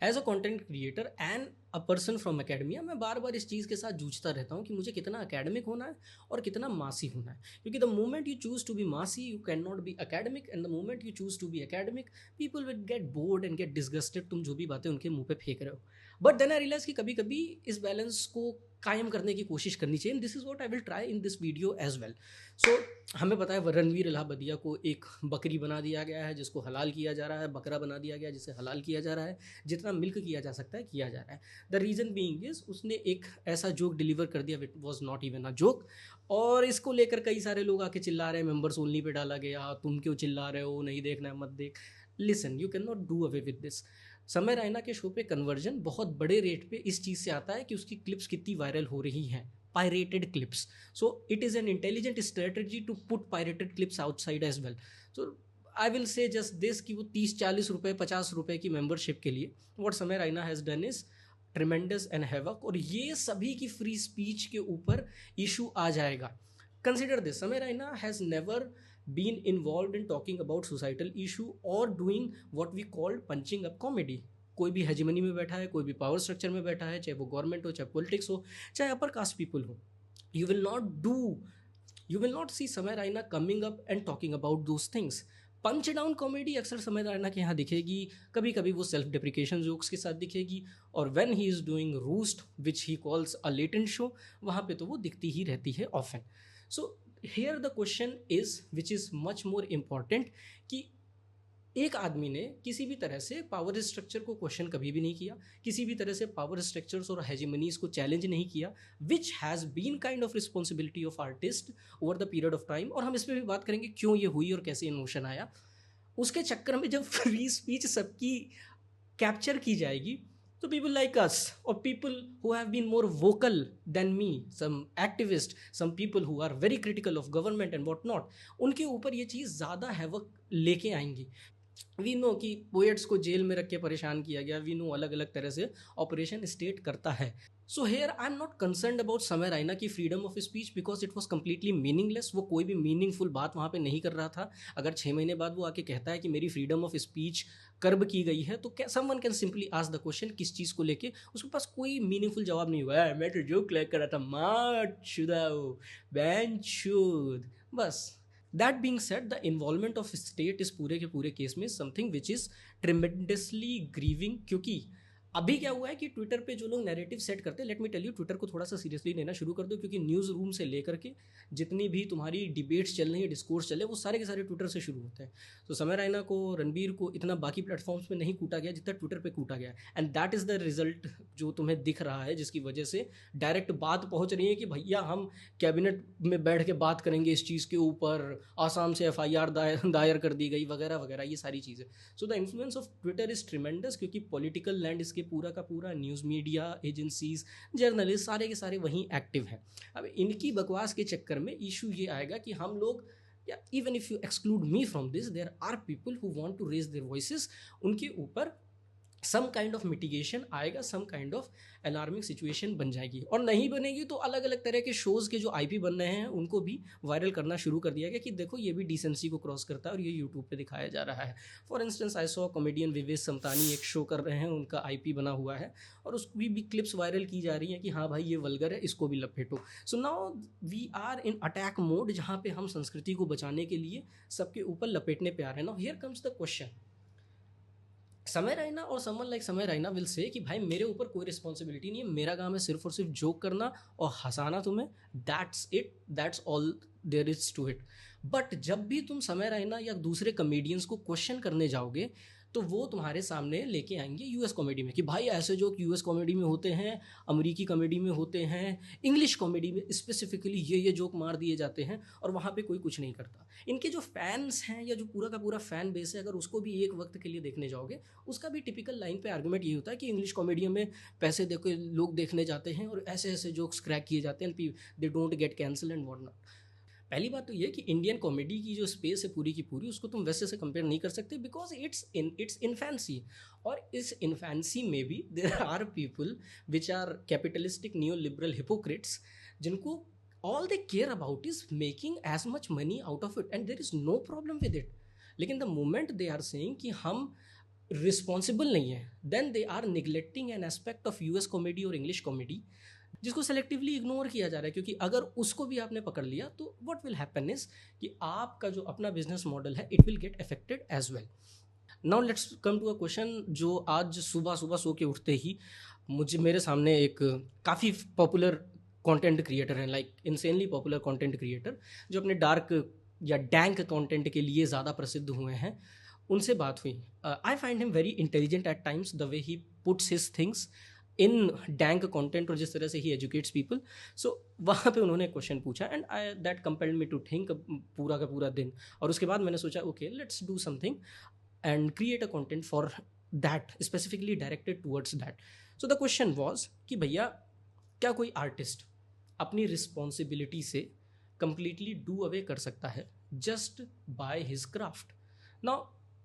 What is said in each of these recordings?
As a content creator and a person from academia, मैं बार बार इस चीज़ के साथ जूझता रहता हूँ कि मुझे कितना एकेडमिक होना है और कितना मासी होना है, क्योंकि the moment you choose to be massy you can not be academic, and the moment you choose to be academic people will get bored and get disgusted, तुम जो भी बातें उनके मुंह पे फेंक रहे हो। बट देन आई रियलाइज कि कभी कभी इस बैलेंस को कायम करने की कोशिश करनी चाहिए, this is what I will try in this video as well. So हमें पता है रणवीर इलाहाबादिया को एक बकरी बना दिया गया है जिसको हलाल किया जा रहा है, बकरा बना दिया गया जिसे हलाल किया जा रहा है, जितना मिल्क किया जा सकता है किया जा रहा है। द रीज़न बीइंग इज उसने एक ऐसा जोक डिलीवर कर दिया which was not even a joke, और इसको लेकर कई सारे लोग आके चिल्ला रहे हैं, मेंबर्स ओनली पे डाला गया, तुम क्यों चिल्ला रहे हो, नहीं देखना है मत देख। Listen, you can not do away with this. समय रैना के शो पे कन्वर्जन बहुत बड़े रेट पे इस चीज़ से आता है कि उसकी क्लिप्स कितनी वायरल हो रही हैं, pirated clips. So it is an intelligent strategy to put pirated clips outside as well. So I will say just this कि वो 30-40 रुपए 50 रुपए की मेंबरशिप के लिए what समय Raina has done is tremendous and havoc, और ये सभी की फ्री स्पीच के ऊपर इशू आ जाएगा। कंसिडर दिस, समय Raina has never been involved in talking about societal issue or doing what we call punching up comedy। कोई भी हेजिमनी में बैठा है, कोई भी पावर स्ट्रक्चर में बैठा है, चाहे वो गवर्नमेंट हो, चाहे पॉलिटिक्स हो, चाहे अपर कास्ट पीपल हो, you will not do, you will not see Samay Raina coming up and talking about those things. Punch down comedy अक्सर समय रैना के यहाँ दिखेगी, कभी कभी वो सेल्फ डिप्रिकेशन जोक्स के साथ दिखेगी, और when he is doing roost which he calls a latent show, वहाँ पे तो वो दिखती ही रहती है often. So here the question is which is much more important कि एक आदमी ने किसी भी तरह से पावर स्ट्रक्चर को क्वेश्चन कभी भी नहीं किया, किसी भी तरह से पावर स्ट्रक्चर्स और हेजिमनीज को चैलेंज नहीं किया, which has been kind of responsibility of artist over the period of time. और हम इस पर भी बात करेंगे क्यों ये हुई और कैसे इमोशन आया। उसके चक्कर में जब फ्री स्पीच सबकी कैप्चर की जाएगी, तो पीपल लाइक अस और people who have been more vocal than me, some activist, some people who are very critical of government and what not, उनके ऊपर ये चीज़ ज़्यादा हैवक लेके आएंगी। वी नो कि पोएट्स को जेल में रख के परेशान किया गया, वी नो अलग अलग तरह से ऑपरेशन स्टेट करता है। So here I am not concerned about समय रैना की freedom of speech because it was completely meaningless. वो कोई भी मीनिंगफुल बात वहाँ पे नहीं कर रहा था। अगर 6 महीने बाद वो आके कहता है कि मेरी फ्रीडम ऑफ स्पीच कर्ब की गई है, तो someone can simply ask the question किस चीज़ को लेके, उसके पास कोई मीनिंगफुल जवाब नहीं हुआ है, मैं तो जोक कर रहा था, मार शुदा बैन शुद, बस। That being said, the involvement of state इस पूरे के पूरे केस में something which is tremendously grieving. क्योंकि अभी क्या हुआ है कि ट्विटर पे जो लोग नैरेटिव सेट करते हैं, let me tell you, Twitter को थोड़ा सा सीरियसली लेना शुरू कर दो, क्योंकि न्यूज़ रूम से लेकर के जितनी भी तुम्हारी डिबेट्स चल रही है, डिस्कोर्स चल रहे हैं, वो सारे के सारे ट्विटर से शुरू होते हैं। तो समय रैना को, रणबीर को इतना बाकी प्लेटफॉर्म्स में नहीं कूटा गया जितना ट्विटर पे कूटा गया, and that is the result जो तुम्हें दिख रहा है, जिसकी वजह से डायरेक्ट बात पहुंच रही है कि भैया हम कैबिनेट में बैठ के बात करेंगे इस चीज़ के ऊपर, आसाम से FIR दायर कर दी गई, वगैरह वगैरह, ये सारी चीज़ें। So the influence of Twitter is tremendous, क्योंकि पॉलिटिकल लैंड इसके पूरा का पूरा, न्यूज़ मीडिया एजेंसीज, जर्नलिस्ट, सारे के सारे वहीं एक्टिव हैं। अब इनकी बकवास के चक्कर में इशू ये आएगा कि हम लोग, या even if you exclude me from this, there are people who want to raise their voices, उनके ऊपर सम काइंड ऑफ मिटिगेशन आएगा, some kind of alarming situation बन जाएगी। और नहीं बनेगी तो अलग अलग तरह के शोज़ के जो IP बन रहे हैं उनको भी वायरल करना शुरू कर दिया गया कि देखो ये भी डिसेंसी को क्रॉस करता है और ये यूट्यूब पे दिखाया जा रहा है। For instance I saw comedian Vivek Samtani एक शो कर रहे हैं, उनका IP बना हुआ है और उसकी भी क्लिप्स वायरल की जा रही हैं कि हाँ भाई ये वल्गर है, इसको भी लपेटो। So now we are in attack mode, जहाँ पे हम संस्कृति को बचाने के लिए सबके ऊपर लपेटने पे आ रहे हैं। Now here comes the question, समय रैना और समवन लाइक समय रैना विल से कि भाई मेरे ऊपर कोई रिस्पॉन्सिबिलिटी नहीं है, मेरा काम है सिर्फ और सिर्फ जोक करना और हंसाना तुम्हें, that's it, that's all there is to it. But जब भी तुम समय रैना या दूसरे कमेडियंस को क्वेश्चन करने जाओगे, तो वो तुम्हारे सामने लेके आएंगे US कॉमेडी में कि भाई ऐसे जोक US कॉमेडी में होते हैं, अमेरिकी कॉमेडी में होते हैं, इंग्लिश कॉमेडी में स्पेसिफिकली ये जोक मार दिए जाते हैं, और वहाँ पे कोई कुछ नहीं करता। इनके जो फैंस हैं या जो पूरा का पूरा फैन बेस है, अगर उसको भी एक वक्त के लिए देखने जाओगे, उसका भी टिपिकल लाइन पे आर्गुमेंट ये होता है कि इंग्लिश कॉमेडियन में पैसे दे के लोग देखने जाते हैं और ऐसे ऐसे जोक्स क्रैक किए जाते हैं, they don't get cancel and what not. पहली बात तो ये कि इंडियन कॉमेडी की जो स्पेस है पूरी की पूरी, उसको तुम वैसे से कंपेयर नहीं कर सकते, बिकॉज इट्स इन्फेंसी। और इस इन्फेंसी में भी there are people which are capitalistic new liberal hypocrites, जिनको all they care about is making as much money out of it, and there is no problem with it. लेकिन the moment they are saying कि हम responsible नहीं है, then they are neglecting an aspect of US comedy और English comedy, जिसको selectively ignore किया जा रहा है। क्योंकि अगर उसको भी आपने पकड़ लिया तो व्हाट विल हैपन इज कि आपका जो अपना बिजनेस मॉडल है it will get affected as well. Now let's come to a question जो आज सुबह सुबह सो के उठते ही मेरे सामने एक काफ़ी पॉपुलर कंटेंट क्रिएटर हैं, like insanely popular content creator जो अपने डार्क या डैंक कंटेंट के लिए ज़्यादा प्रसिद्ध हुए हैं, उनसे बात हुई। I find him very intelligent at times, the way he puts his things in dank content और जिस तरह से ही एजुकेट्स पीपल। सो वहाँ पे उन्होंने क्वेश्चन पूछा and I that compelled me to think पूरा का पूरा दिन। और उसके बाद मैंने सोचा okay let's do something and create a content for that, specifically directed towards that. So the question was कि भैया क्या कोई आर्टिस्ट अपनी रिस्पॉन्सिबिलिटी से कंप्लीटली डू अवे कर सकता है just by his craft? Now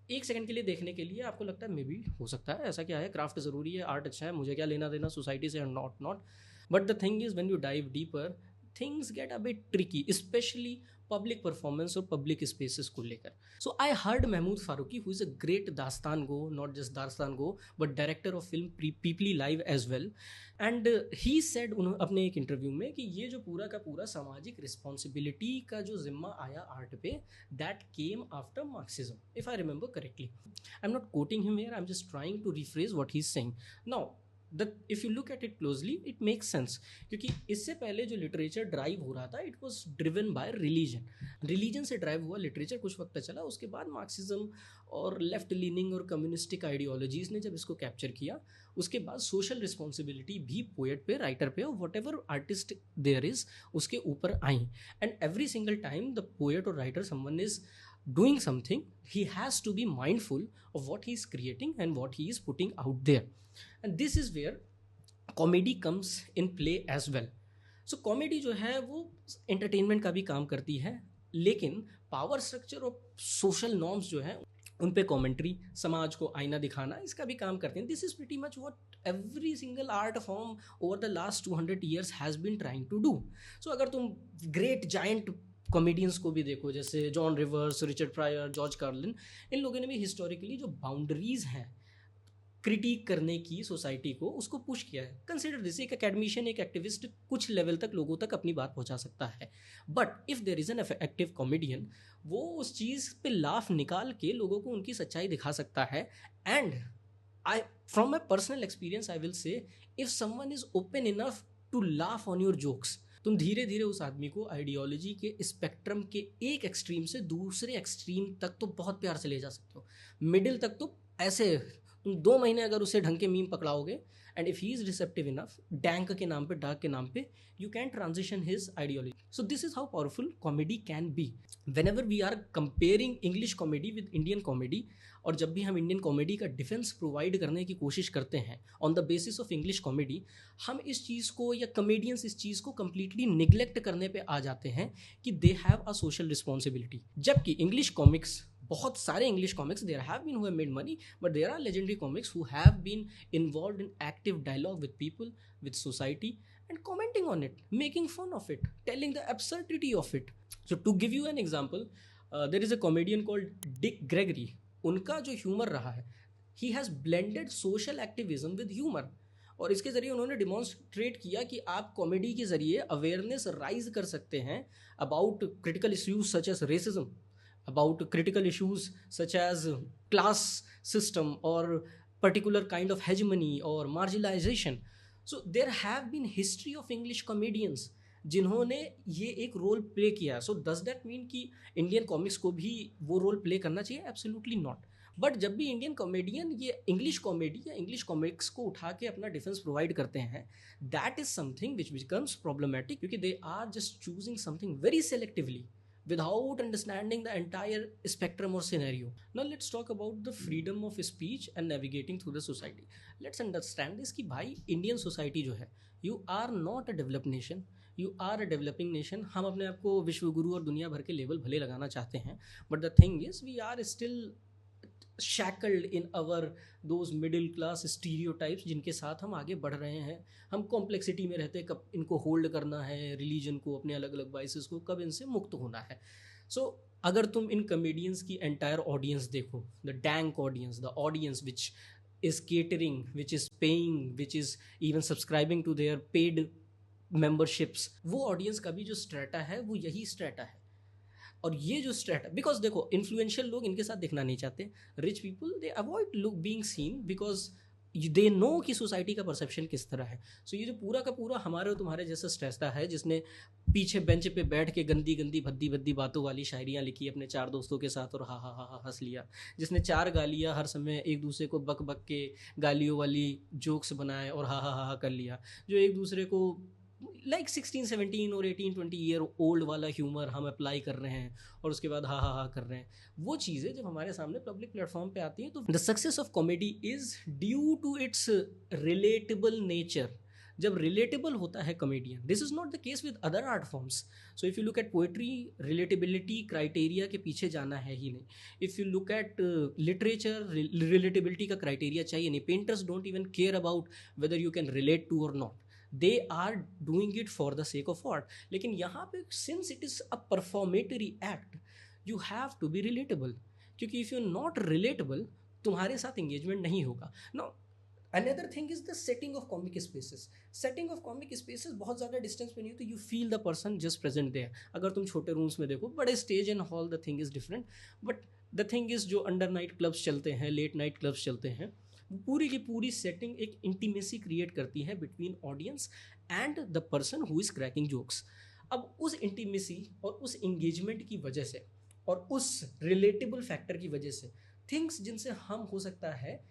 एक सेकंड के लिए देखने के लिए आपको लगता है मे बी हो सकता है, ऐसा क्या है, क्राफ्ट ज़रूरी है, आर्ट अच्छा है, मुझे क्या लेना देना सोसाइटी से, not. But the thing is when you dive deeper things get a bit tricky, specially public performance और पब्लिक स्पेसेस को लेकर। So I heard Mahmood Farooqui who is a great dastango, not just dastango but director of film Peepli Live as well, and he said अपने एक interview में कि ये जो पूरा का पूरा सामाजिक रिस्पॉन्सिबिलिटी का जो जिम्मा आया आर्ट पे, that came after Marxism, if I remember correctly. I am not quoting him here, I am just trying to rephrase what he is saying. Now if you look at it closely it makes sense, क्योंकि इससे पहले जो literature drive हो रहा था it was driven by religion से drive हुआ literature कुछ वक्त चला। उसके बाद मार्क्सिज्म और लेफ्ट लीनिंग और कम्युनिस्टिक आइडियोलॉजीज ने जब इसको कैप्चर किया, उसके बाद सोशल रिस्पॉन्सिबिलिटी भी पोएट पे, राइटर पे और whatever artist there is उसके ऊपर आई। And every single time the poet और writer someone is doing something, he has to be mindful of what he is creating and what he is putting out there, and this is where comedy comes in play as well. So comedy जो है वो entertainment का भी काम करती है, लेकिन power structure और सोशल नॉर्म्स जो है उन पे कॉमेंट्री, समाज को आईना दिखाना, इसका भी काम करते हैं। This is pretty much what every single art form over the last 200 years has been trying to do. So अगर तुम ग्रेट जायंट कॉमेडियंस को भी देखो, जैसे Joan Rivers, Richard Pryor, George Carlin, इन लोगों ने भी हिस्टोरिकली जो बाउंड्रीज हैं क्रिटिक करने की सोसाइटी को, उसको पुश किया है। कंसिडर दिस, एक एकेडमिशियन, एक एक्टिविस्ट कुछ लेवल तक लोगों तक अपनी बात पहुंचा सकता है, but if there is an active comedian, वो उस चीज़ पे लाफ निकाल के लोगों को उनकी सच्चाई दिखा सकता है। And I from my personal experience I will say, if someone is open enough to laugh on your jokes, तुम धीरे धीरे उस आदमी को आइडियोलॉजी के स्पेक्ट्रम के एक एक्सट्रीम से दूसरे एक्सट्रीम तक तो बहुत प्यार से ले जा सकते हो। मिडिल तक तो ऐसे तुम 2 महीने अगर उसे ढंग के मीम पकड़ाओगे, and if he is receptive enough, dank के नाम पे, डार्क के नाम पे, you can transition his ideology. So this is how powerful comedy can be. Whenever we are comparing English comedy with Indian comedy, और जब भी हम इंडियन कॉमेडी का डिफेंस प्रोवाइड करने की कोशिश करते हैं on the basis of English comedy, हम इस चीज़ को या कॉमेडियंस इस चीज़ को कंप्लीटली निगलेक्ट करने पे आ जाते हैं कि they have a social responsibility. जबकि इंग्लिश कॉमिक्स, बहुत सारे English comics there have been who have made money, but there are legendary comics who have been involved in active dialogue with people, with society, and commenting on it, making fun of it, telling the absurdity of it. So to give you an example, there is a comedian called Dick Gregory. उनका जो humour रहा है, he has blended social activism with humor, और इसके ज़रिए उन्होंने demonstrate किया कि आप कॉमेडी के ज़रिए अवेयरनेस राइज कर सकते हैं about critical issues such as racism, about critical issues such as class system or particular kind of hegemony or marginalization. So there have been history of English comedians जिन्होंने ये एक role play किया। So does that mean कि Indian comics को भी वो role play करना चाहिए? Absolutely not. बट जब भी इंडियन कॉमेडियन ये इंग्लिश कॉमेडी या इंग्लिश कॉमिक्स को उठा के अपना डिफेंस प्रोवाइड करते हैं, that is something which becomes problematic, क्योंकि they are just choosing something very selectively without understanding the entire spectrum or scenario. Now let's talk about the freedom of speech and navigating through the society. Let's understand this कि भाई Indian society जो है, you are not a developed nation, you are a developing nation. हम अपने आप को विश्व गुरु और दुनिया भर के लेवल भले लगाना चाहते हैं, but the thing is we are still shackled in our those middle class stereotypes जिनके साथ हम आगे बढ़ रहे हैं। हम कॉम्प्लेक्सिटी में रहते हैं, कब इनको होल्ड करना है, रिलीजन को, अपने अलग अलग बाइसेस को, कब इनसे मुक्त होना है। सो अगर तुम इन कमेडियंस की एंटायर ऑडियंस देखो, the dank audience, the audience which is catering, which is paying, which is even subscribing to their paid memberships, वो ऑडियंस का भी जो स्ट्रेटा है वो यही स्ट्रेटा है। और ये जो स्ट्रेटा, बिकॉज देखो इन्फ्लुएंशियल लोग इनके साथ दिखना नहीं चाहते, rich people they avoid look being seen because they know कि सोसाइटी का परसेप्शन किस तरह है। सो ये जो पूरा का पूरा हमारे और तुम्हारे जैसा स्ट्रेसता है, जिसने पीछे बेंच पे बैठ के गंदी गंदी भद्दी भद्दी बातों वाली शायरियाँ लिखी अपने 4 दोस्तों के साथ और हा हा हा हा हंस लिया, जिसने 4 गालियाँ हर समय एक दूसरे को बक बक के गालियों वाली जोक्स बनाए और हा हा हा कर लिया, जो एक दूसरे को लाइक 16 17 और 18 20 ईयर ओल्ड वाला ह्यूमर हम अप्लाई कर रहे हैं और उसके बाद हा हा हा कर रहे हैं। वो चीज़ें जब हमारे सामने पब्लिक प्लेटफॉर्म पे आती हैं तो the success of comedy is due to its relatable nature. जब रिलेटेबल होता है comedian, this is not the case with other art forms. So if you look at poetry, relatability criteria के पीछे जाना है ही नहीं। If you look at literature, relatability का क्राइटेरिया चाहिए नहीं। Painters don't even care about whether you can relate to और not, they are doing it for the sake of art. लेकिन यहाँ पे since it is a performatory act, you have to be relatable, क्योंकि if you not relatable तुम्हारे साथ engagement नहीं होगा। No, another thing is the setting of comic spaces. Setting of comic spaces बहुत ज़्यादा डिस्टेंस पे नहीं हो तो you feel the person just present there. अगर तुम छोटे रूम्स में देखो, बड़े stage and hall, the thing is different. But the thing is जो अंडर नाइट क्लब्स चलते हैं, लेट नाइट क्लब्स चलते हैं, पूरी की पूरी सेटिंग एक इंटीमेसी क्रिएट करती है between audience and the person who is cracking jokes. अब उस इंटीमेसी और उस इंगेजमेंट की वजह से और उस रिलेटेबल फैक्टर की वजह से थिंग्स जिनसे हम हो सकता है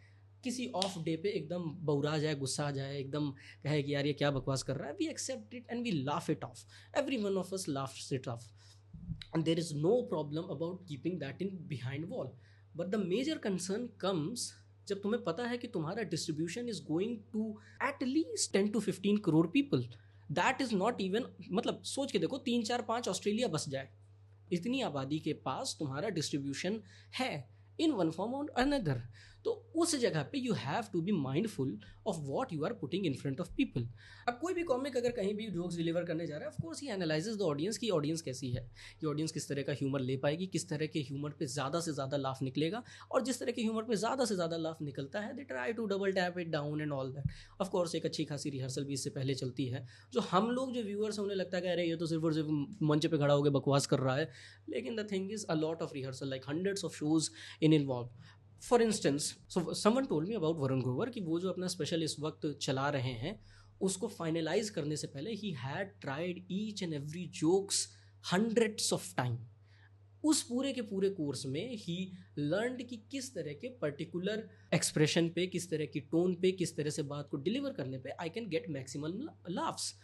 किसी ऑफ डे पे एकदम बौरा जाए, गुस्सा आ जाए, एकदम कहे कि यार ये क्या बकवास कर रहा है, we accept it and we laugh it off. Every one of us laughs it off and there is no problem about keeping that in behind wall. But the major concern comes जब तुम्हें पता है कि तुम्हारा distribution is going to at least 10 to 15 crore people. That is not even, मतलब सोच के देखो 3 4 5 ऑस्ट्रेलिया बस जाए, इतनी आबादी के पास तुम्हारा डिस्ट्रीब्यूशन है इन वन फॉर्म और अनदर। तो उस जगह पे you have to be mindful of what you are putting in front of people. अब कोई भी कॉमिक अगर कहीं भी जोक्स डिलीवर करने जा रहा है, of course he analyses the audience की ऑडियंस कैसी है, कि ऑडियंस किस तरह का ह्यूमर ले पाएगी, किस तरह के ह्यूमर पे ज़्यादा से ज़्यादा लाफ निकलेगा, और जिस तरह के ह्यूमर पे ज़्यादा से ज़्यादा लाफ निकलता है they try to double tap it down and all that. Of course एक अच्छी खासी रिहर्सल भी इससे पहले चलती है, जो हम लोग जो व्यूअर्स हैं उन्हें लगता है कि अरे ये तो सिर्फ और सिर्फ मंच पे खड़ा होकर बकवास कर रहा है, लेकिन the thing is a lot of rehearsal, like hundreds of shows in involve. For instance, so someone told me about Varun Grover कि वो जो अपना स्पेशल इस वक्त चला रहे हैं उसको फाइनलाइज करने से पहले he had tried each and every jokes hundreds of time. उस पूरे के पूरे कोर्स में ही लर्नड कि किस तरह के पर्टिकुलर एक्सप्रेशन पे, किस तरह की टोन पे, किस तरह से बात को डिलीवर करने पे I can get maximum laughs.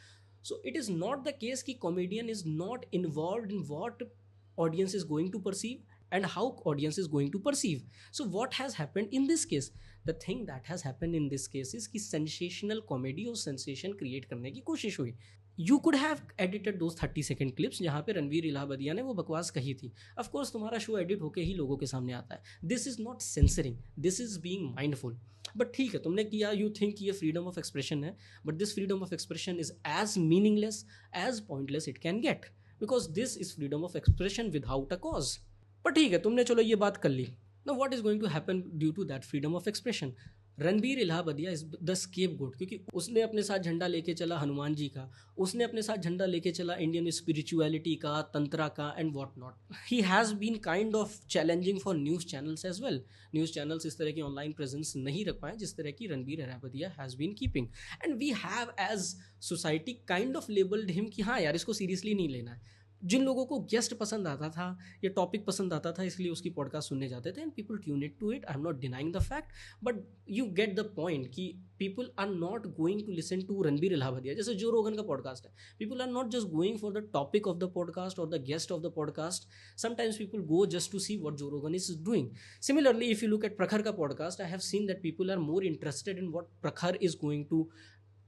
So it is not the case कि comedian is not involve in what audience is going to perceive and how audience is going to perceive. So what has happened in this case? The thing that has happened in this case is कि sensational comedy और sensation create करने की कोशिश हुई। You could have edited those 30-second clips जहाँ पे रणवीर इलाहाबादिया ने वो बकवास कही थी। Of course तुम्हारा शो एडिट होके ही लोगों के सामने आता है। This is not censoring, this is being mindful. But ठीक है, तुमने किया, यू थिंक ये फ्रीडम ऑफ एक्सप्रेशन है, but this freedom of expression is as meaningless as pointless it can get, because this is freedom of expression without a cause. पर ठीक है, तुमने चलो ये बात कर ली। Now what is going to happen due to that freedom of expression? Ranveer Allahbadia is the scapegoat, क्योंकि उसने अपने साथ झंडा लेके चला हनुमान जी का, उसने अपने साथ झंडा लेके चला इंडियन स्पिरिचुअलिटी का, तंत्रा का and what not. He has been kind of challenging for news channels as well. News channels इस तरह की ऑनलाइन प्रेजेंस नहीं रख पाए जिस तरह की Ranbir Allahabadia has been keeping, and we have as society kind of labelled him कि हाँ यार इसको सीरियसली नहीं लेना है। जिन लोगों को गेस्ट पसंद आता था या टॉपिक पसंद आता था इसलिए उसकी पॉडकास्ट सुनने जाते थे, and people tune it to it. I am not denying the fact, but you get the point कि people are not going to listen to Ranveer Allahbadia. जैसे जो रोगन का पॉडकास्ट है, people are not just going for the topic of the podcast और the guest of the podcast. Sometimes people go just to see what Joe Rogan is doing. Similarly if you look eight प्रखर का podcast, I have seen that people are more interested in what Prakhar is going to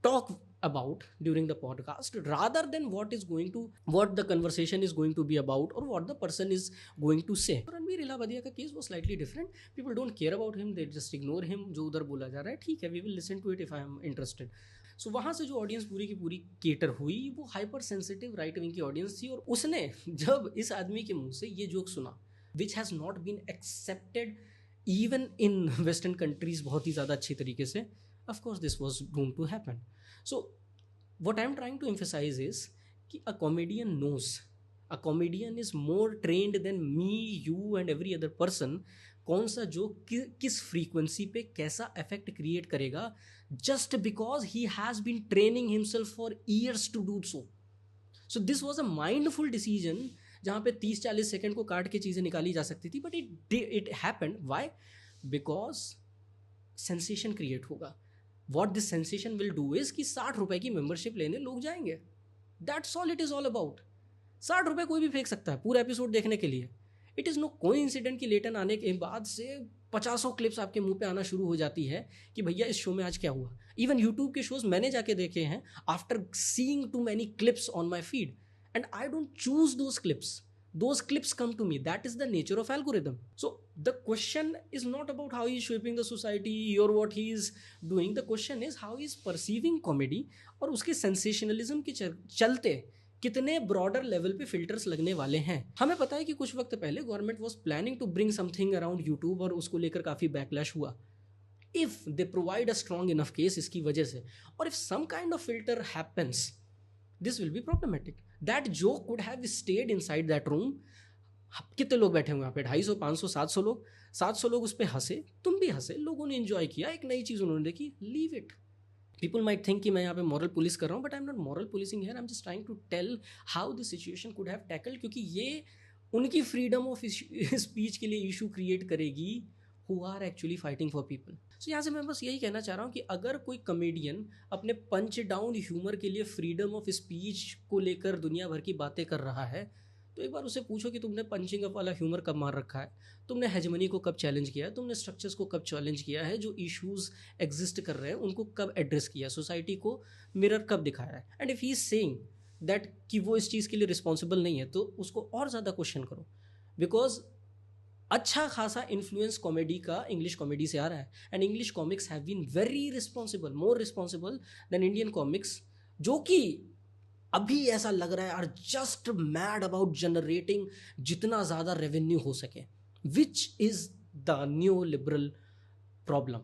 talk about during the podcast, rather than what the conversation is going to be about or what the person is going to say. Ranbir Allahbadia का case was slightly different. People don't care about him, they just ignore him. जो उधर बोला जा रहा है ठीक है, we will listen to it if I am interested. सो वहाँ से जो ऑडियंस पूरी की पूरी केटर हुई वो हाइपर सेंसिटिव राइट विंग की ऑडियंस थी, और उसने जब इस आदमी के मुंह से ये जोक सुना which has not been accepted even in western countries बहुत ही ज़्यादा अच्छी तरीके से, of course this was doomed to happen. So what I am trying to emphasise is कि a comedian knows, a comedian is more trained than me, you and every other person. कौन सा जो किस फ्रीक्वेंसी पे कैसा effect create करेगा, just because he has been training himself for years to do so. So this was a mindful decision जहाँ पे 30-40 second को काट के चीज़ें निकाली जा सकती थी, but it happened. Why? Because sensation create होगा. What this sensation will do is कि 60 रुपए की मेंबरशिप लेने लोग जाएंगे. That's all it is all about. 60 रुपए कोई भी फेंक सकता है पूरा एपिसोड देखने के लिए. इट इज़ नो कोइंसिडेंट कि लेटन आने के बाद से 50 क्लिप्स आपके मुंह पे आना शुरू हो जाती है कि भैया इस शो में आज क्या हुआ. इवन यूट्यूब के शोज मैंने जाके देखे हैं after seeing too many clips on my feed, and I don't choose those clips. Those clips come to me. That is the nature of algorithm. So the question is not about how he is shaping the society or what he is doing. The question is how he is perceiving comedy, और उसके sensationalism के चलते कितने broader level पे filters लगने वाले हैं. हमें पता है कि कुछ वक्त पहले government was planning to bring something around YouTube, और उसको लेकर काफ़ी बैकलैश हुआ. If they provide a strong enough case इसकी वजह से, और if some kind of filter happens, this will be problematic. That joke could have stayed inside that room. कितने लोग बैठे हुए यहाँ पे, 250, 500, 700 लोग उस पर हंसे, तुम भी हंसे, लोगों ने इंजॉय किया, एक नई चीज़ उन्होंने देखी. Leave it. People might think कि मैं यहाँ पे moral police कर रहा हूँ, but I'm not moral policing here. I'm just trying to tell how the situation could have tackled, क्योंकि ये उनकी freedom of speech के लिए issue create करेगी who are actually fighting for people. So यहाँ से मैं बस यही कहना चाह रहा हूँ कि अगर कोई कमेडियन अपने पंच डाउन ह्यूमर के लिए फ्रीडम ऑफ स्पीच को लेकर दुनिया भर की बातें कर रहा है, तो एक बार उसे पूछो कि तुमने पंचिंग अप वाला ह्यूमर कब मार रखा है, तुमने हेजमनी को कब चैलेंज किया है, तुमने स्ट्रक्चर्स को कब चैलेंज किया है, जो इश्यूज एग्जिस्ट कर रहे हैं उनको कब एड्रेस किया, सोसाइटी को मिरर कब दिखाया है. And if he is saying that कि वो इस चीज़ के लिए रिस्पॉन्सिबल नहीं है, तो उसको और ज़्यादा क्वेश्चन करो. बिकॉज अच्छा खासा इन्फ्लुएंस कॉमेडी का इंग्लिश कॉमेडी से आ रहा है, and English comics have been very responsible, more responsible than Indian comics, जो कि अभी ऐसा लग रहा है are just mad about generating जितना ज़्यादा रेवेन्यू हो सके, which is the new liberal problem.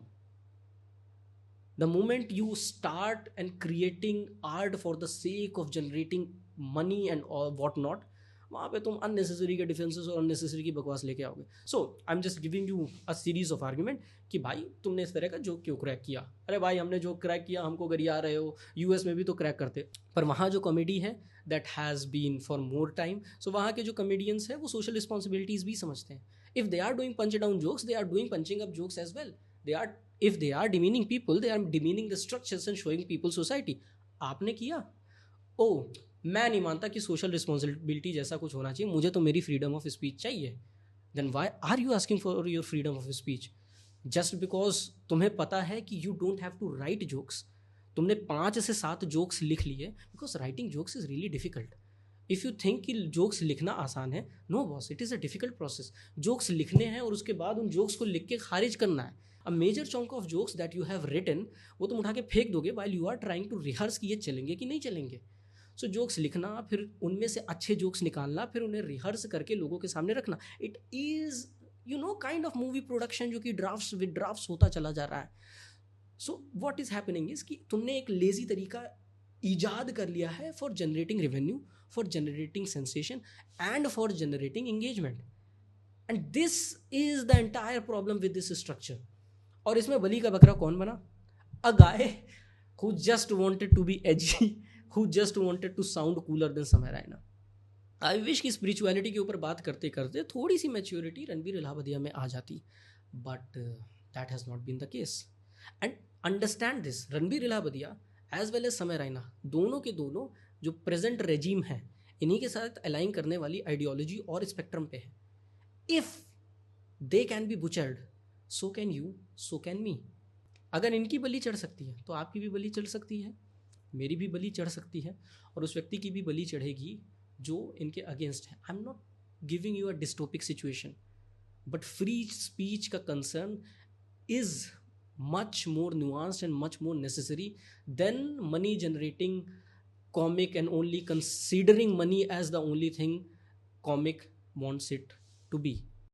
The moment you start and creating art for the sake of generating money and what not, वहाँ पे तुम अननेसेसरी के डिफेंसेस और अननेसेसरी की बकवास लेके आओगे. So I am just giving you a series of argument कि भाई तुमने इस तरह का जोक क्यों क्रैक किया. अरे भाई हमने जो क्रैक किया, हमको गरिया रहे हो, यूएस में भी तो क्रैक करते, पर वहाँ जो कॉमेडी है that has been for more time. So वहाँ के जो कॉमेडियंस हैं वो सोशल रिस्पॉन्सिबिलिटीज़ भी समझते हैं. If they are doing punch down jokes, they are doing punching up jokes as well. They are, if they are demeaning people, they are demeaning the structures and showing people society. आपने किया, ओ मैं नहीं मानता कि social responsibility जैसा कुछ होना चाहिए, मुझे तो मेरी फ्रीडम ऑफ स्पीच चाहिए. Then why are you asking for your freedom of speech? Just because तुम्हें पता है कि you don't have to write jokes, तुमने 5 से 7 जोक्स लिख लिए, because writing jokes is really difficult. If you think कि जोक्स लिखना आसान है, no boss, it is a difficult process. Jokes लिखने हैं और उसके बाद उन जोक्स को लिख के खारिज करना है. A major chunk of jokes that you have written वो तुम उठा के फेंक दोगे while you are trying to rehearse कि ये चलेंगे कि नहीं चलेंगे. सो जोक्स लिखना, फिर उनमें से अच्छे जोक्स निकालना, फिर उन्हें रिहर्स करके लोगों के सामने रखना, it is you know kind of movie production जो कि ड्राफ्ट्स विद ड्राफ्ट्स होता चला जा रहा है. So what is happening is कि तुमने एक लेजी तरीका ईजाद कर लिया है for generating revenue, for generating sensation and for generating engagement. And this is the entire problem with this structure. और इसमें बली का बकरा कौन बना? A guy who just wanted to be edgy, who just wanted to sound cooler than Samay Raina. I wish कि spirituality के ऊपर बात करते करते थोड़ी सी मैच्योरिटी रणबीर इलाहाबादिया में आ जाती, but that has not been the case. And understand this, Ranveer Allahbadia as well as Samay Raina, दोनों के दोनों जो प्रेजेंट रेजिम है इन्हीं के साथ अलाइन करने वाली आइडियोलॉजी और स्पेक्ट्रम पे है. If they can be butchered, so can you, so can me. अगर इनकी बलि चढ़ सकती है तो आपकी भी बलि चढ़ सकती है. मेरी भी बलि चढ़ सकती है और उस व्यक्ति की भी बलि चढ़ेगी जो इनके अगेंस्ट है. I am not giving you a dystopic situation, but free speech का concern is much more nuanced and much more necessary than money generating comic and only considering money as the only thing comic wants it to be.